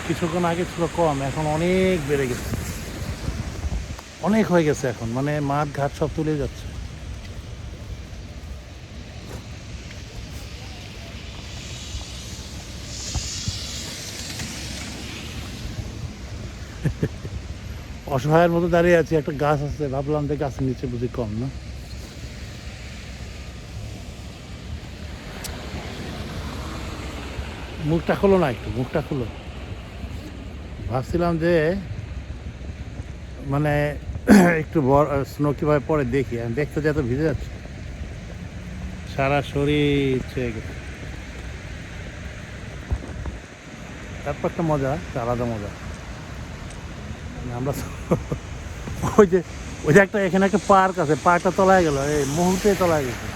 কিছুক্ষণ আগে ছিল কম, এখন অনেক বেড়ে গেছে, অনেক হয়ে গেছে এখন, মানে মাঠ ঘাট সব তুলে যাচ্ছে। অসহায়ের মতো দাঁড়িয়ে আছি, একটা গাছ আছে, ভাবলাম যে গাছের নিচে বুঝি কম না। মুখটা খোলো না, একটু মুখটা খোলো। ভাবছিলাম যে মানে একটু স্নো কীভাবে পরে দেখি, আমি দেখতে যে এত ভিজে যাচ্ছে, সারা শরীর ছেয়ে গেছে। তারপর একটা মজা, একটা আলাদা মজা। আমরা ওই যে একটা এখানে একটা পার্ক আছে, পার্কটা তলায় গেল, এই মুহূর্তে তলায় গেছে।